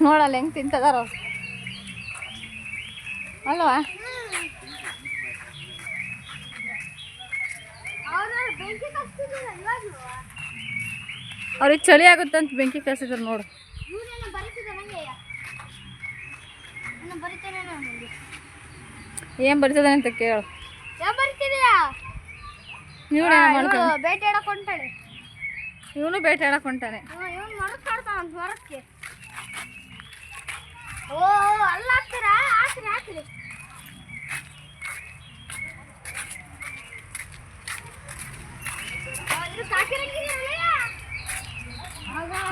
ನೋಡಲ್ಲ ಹೆಂಗೆ ತಿಂತದಾರ ಅವ್ರು ಅಲ್ವಾ. ಅವ್ರಿಗೆ ಚಳಿ ಆಗುತ್ತಂತ ಬೆಂಕಿ ಕಾಸಿದ್ರು ನೋಡು. ಏನ್ ಬರ್ತದೆ ಅಂತ ಕೇಳು. ಇವನು ಬೇಟೆ ಆಡಕ್ ಹೊಂಟಾನೆ.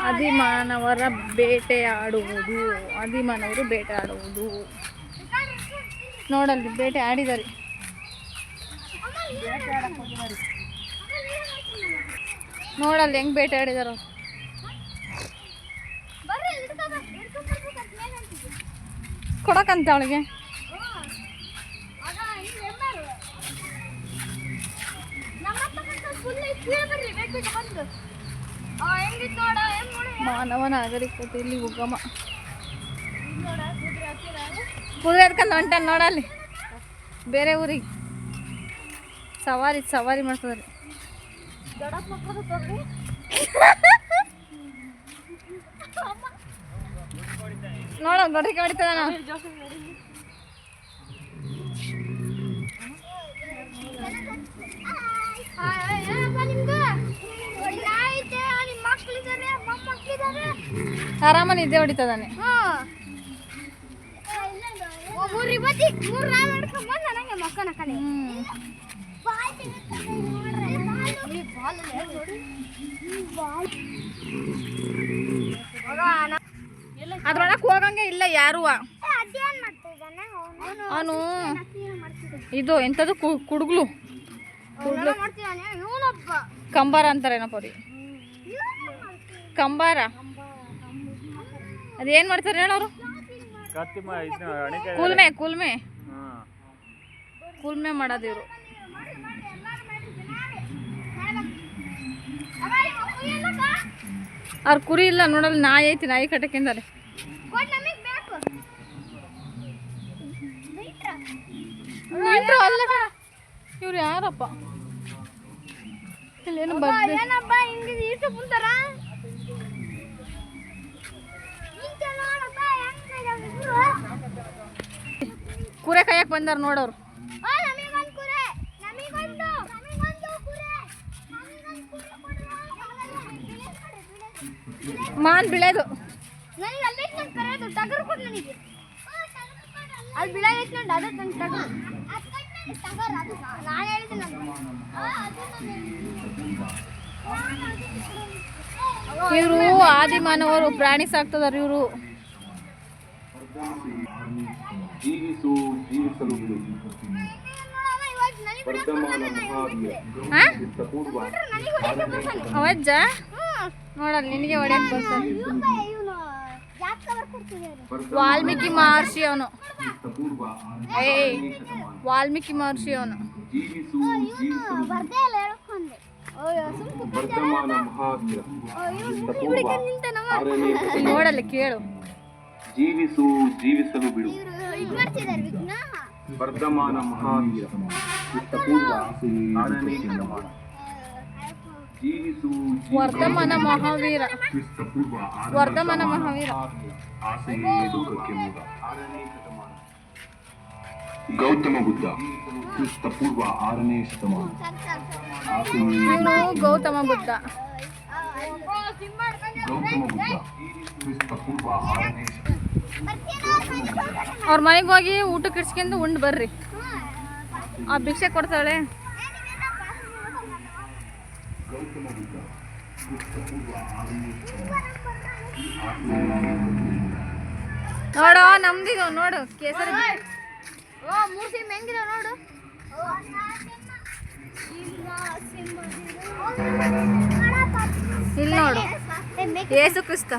ಆದಿಮಾನವರ ಬೇಟೆಯಾಡುವುದು, ಆದಿಮಾನವರು ಬೇಟೆಯಾಡುವುದು. ನೋಡಲ್ಲಿ ಬೇಟೆ ಆಡಿದ್ದಾರೆ. ನೋಡಲ್ಲಿ ಹೆಂಗ್ ಬೇಟೆ ಆಡಿದಾರ. ಕೊಡಕಂತ ಅವಳಿಗೆ. ಮಾನವ ನಾಗರಿಕತೆಯಲ್ಲಿ ಉಗಮ. ಕುದುರೆ ಎತ್ಕೊಂಡು ಹೊಂಟಾನ ನೋಡಲ್ಲಿ ಬೇರೆ ಊರಿಗೆ. ಸವಾರಿ ಮಾಡ್ತದ್ರಿ. ನೋಡ ಗಡ್ರಿಕೆ ಹೊಡಿತದ. ಆರಾಮ ನಿದ್ದೆ ಹೊಡಿತದಾನೆ. ಅದ್ರೊಳಕ್ ಹೋಗಂಗೆ ಇಲ್ಲ ಯಾರು. ಅವನು ಇದು ಎಂತದು ಕುಡುಗ್ಲು ಕಂಬಾರ ಅಂತಾರೇನಪ್ಪ ಅವ್ರಿಗೆ. ಕಂಬಾರ ಅದೇನ್ ಮಾಡ್ತಾರೆ ಹೇಳೋರು? ಕುಲ್ಮೆ ಮಾಡೋದು ಇವರು. ಅವ್ರ ಕುರಿ ಇಲ್ಲ ನೋಡಲ್ಲ, ನಾಯಿ ಐತಿ. ನಾಯಿ ಕಟ್ಟಕ್ಕಿಂದಾರೆ. ಇವ್ರು ಯಾರಪ್ಪ? ಇಲ್ಲೇನು ಕುರೆ ಕಾಯಕ್ ಬಂದಾರ ನೋಡೋರು. ಮಾನ್ ಬಿಳೇದು ಇವರು ಆದಿಮಾನವರು ಪ್ರಾಣಿ ಸಾಕ್ತದಾರ ಇವರು. ಅವಜ್ಜ ನೋಡಲ್ಲ ನಿನಗೆ ಹೊಡ್ಯಕ್ ಬರ್ತಾನೆ. ವಾಲ್ಮೀಕಿ ಮಹರ್ಷಿ ಅವನು. ವಾಲ್ಮೀಕಿ ಮಹರ್ಷಿ ಅವನು. ನೋಡಲ್ಲ ಕೇಳು. ಜೀವಿಸಲು ಬಿಡು. ವರ್ಧಮಾನ ಮಹಾವೀರ ವರ್ಧಮಾನ ಮಹಾವೀರ. ವರ್ಧಮಾನ ಮಹಾವೀರ. ಗೌತಮ ಬುದ್ಧ ಕ್ರಿಸ್ತ ಪೂರ್ವ 6ನೇ ಶತಮಾನ. ಗೌತಮ ಬುದ್ಧ ಕ್ರಿಸ್ತ ಪೂರ್ವ 6ನೇ ಅವ್ರ ಮನೆಗೆ ಹೋಗಿ ಊಟಕ್ಕೆ ಇಡ್ಸ್ಕೊಂಡು ಉಂಡು ಬರ್ರಿ. ಆ ಭಿಕ್ಷೆ ಕೊಡ್ತಾಳೆ. ನೋಡು ನಮ್ದಿದು ನೋಡು ಕೇಸರಿ. ನೋಡು ಇಲ್ಲಿ ನೋಡು ಏಸು ಕ್ರಿಸ್ತ.